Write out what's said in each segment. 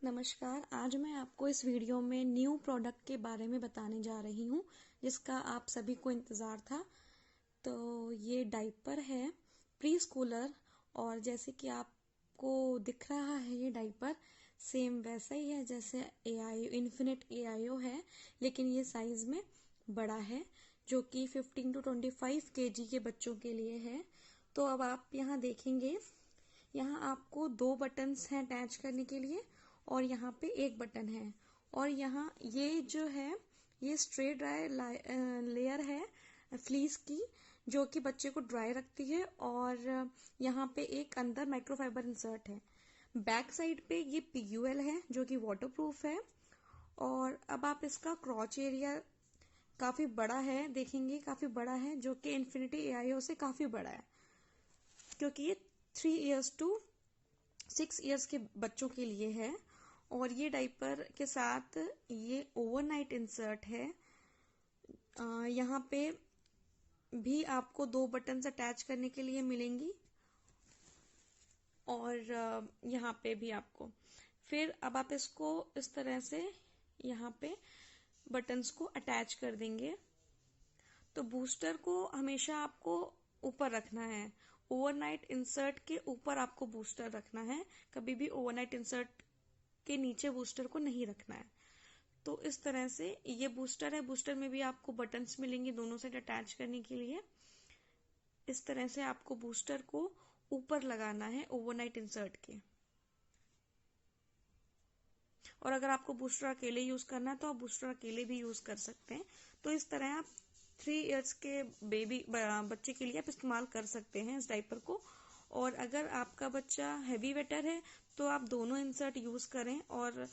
नमस्कार। आज मैं आपको इस वीडियो में न्यू प्रोडक्ट के बारे में बताने जा रही हूँ जिसका आप सभी को इंतज़ार था। तो ये डाइपर है प्री स्कूलर, और जैसे कि आपको दिख रहा है ये डाइपर सेम वैसा ही है जैसे AIO इन्फिनिट AIO है, लेकिन ये साइज में बड़ा है जो कि 15 to 25 kg के बच्चों के लिए है। तो अब आप यहाँ देखेंगे, यहाँ आपको दो बटन्स हैं अटैच करने के लिए और यहाँ पे एक बटन है, और यहाँ ये जो है ये स्ट्रे ड्राई लेयर है फ्लीस की, जो कि बच्चे को ड्राई रखती है। और यहाँ पे एक अंदर माइक्रोफाइबर इंसर्ट है। बैक साइड पे ये PUL है जो कि वाटरप्रूफ है। और अब आप इसका क्रॉच एरिया काफी बड़ा है, देखेंगे काफी बड़ा है, जो कि इन्फिनिटी AIO से काफी बड़ा है, क्योंकि ये 3 years to 6 years के बच्चों के लिए है। और ये डाइपर के साथ ये ओवरनाइट इंसर्ट है। यहाँ पे भी आपको दो बटन्स अटैच करने के लिए मिलेंगी, और यहाँ पे भी आपको फिर अब आप इसको इस तरह से यहाँ पे बटन्स को अटैच कर देंगे। तो बूस्टर को हमेशा आपको ऊपर रखना है, ओवरनाइट इंसर्ट के ऊपर आपको बूस्टर रखना है, कभी भी ओवरनाइट इंसर्ट के नीचे बूस्टर को नहीं रखना है। तो इस तरह से ये बूस्टर है, बूस्टर में भी आपको बटन्स मिलेंगे दोनों साइड अटैच करने के लिए। इस तरह से आपको बूस्टर को ऊपर लगाना है ओवरनाइट इंसर्ट के। और अगर आपको बूस्टर अकेले यूज करना है तो आप बूस्टर अकेले भी यूज कर सकते हैं। तो इस तरह आप 3 years के बच्चे के लिए आप इस्तेमाल कर सकते हैं इस डाइपर को। और अगर आपका बच्चा हैवी वेटर है तो आप दोनों इंसर्ट यूज करें, और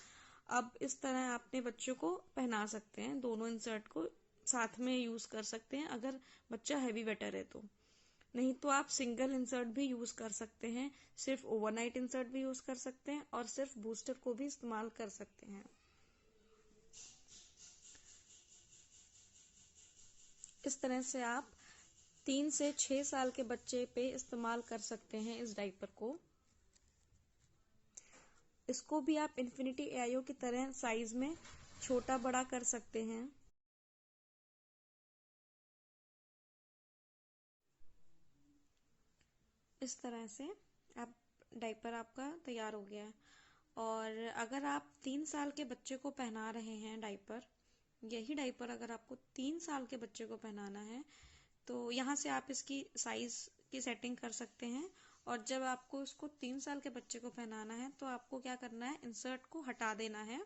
अब इस तरह अपने बच्चों को पहना सकते हैं, दोनों इंसर्ट को साथ में यूज कर सकते हैं अगर बच्चा हैवी वेटर है तो। नहीं तो आप सिंगल इंसर्ट भी यूज कर सकते हैं, सिर्फ ओवरनाइट इंसर्ट भी यूज कर सकते हैं, और सिर्फ बूस्टर को भी इस्तेमाल कर सकते हैं। इस तरह से आप 3 से 6 साल के बच्चे पे इस्तेमाल कर सकते हैं इस डाइपर को। इसको भी आप इन्फिनिटी AIO की तरह साइज में छोटा बड़ा कर सकते हैं। इस तरह से आप डाइपर आपका तैयार हो गया है। और अगर आप 3 साल के बच्चे को पहना रहे हैं डाइपर, यही डाइपर अगर आपको 3 साल के बच्चे को पहनाना है तो यहाँ से आप इसकी साइज की सेटिंग कर सकते हैं। और जब आपको इसको 3 साल के बच्चे को पहनाना है तो आपको क्या करना है, इंसर्ट को हटा देना है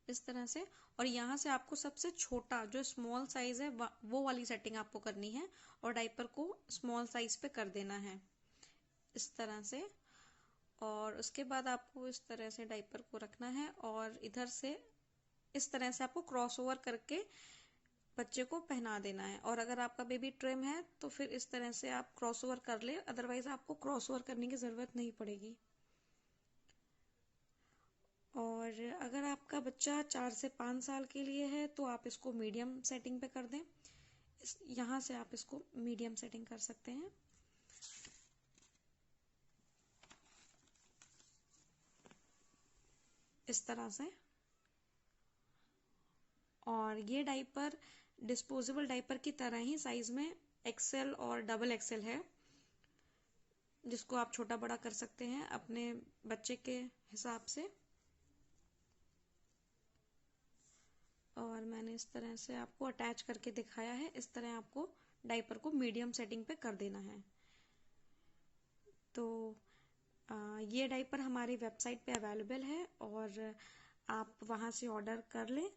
इस तरह से। और यहाँ से आपको सबसे छोटा जो स्मॉल साइज है वो वाली सेटिंग आपको करनी है, और डाइपर को स्मॉल साइज पे कर देना है इस तरह से। और उसके बाद आपको इस तरह से डाइपर को रखना है, और इधर से इस तरह से आपको क्रॉस ओवर करके बच्चे को पहना देना है। और अगर आपका बेबी ट्रिम है तो फिर इस तरह से आप क्रॉस ओवर कर ले, अदरवाइज आपको क्रॉस ओवर करने की जरूरत नहीं पड़ेगी। और अगर आपका बच्चा 4 से 5 साल के लिए है तो आप इसको मीडियम सेटिंग पे कर दें। यहाँ से आप इसको मीडियम सेटिंग कर सकते हैं। इस तरह से। और ये डाइपर डिस्पोजेबल डाइपर की तरह ही साइज में XL और XXL है, जिसको आप छोटा बड़ा कर सकते हैं अपने बच्चे के हिसाब से। और मैंने इस तरह से आपको अटैच करके दिखाया है, इस तरह आपको डाइपर को मीडियम सेटिंग पे कर देना है। तो ये डाइपर हमारी वेबसाइट पे अवेलेबल है, और आप वहां से ऑर्डर कर लें,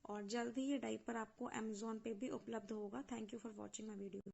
और जल्द ही ये डाइपर आपको Amazon पे भी उपलब्ध होगा। Thank you for watching my video.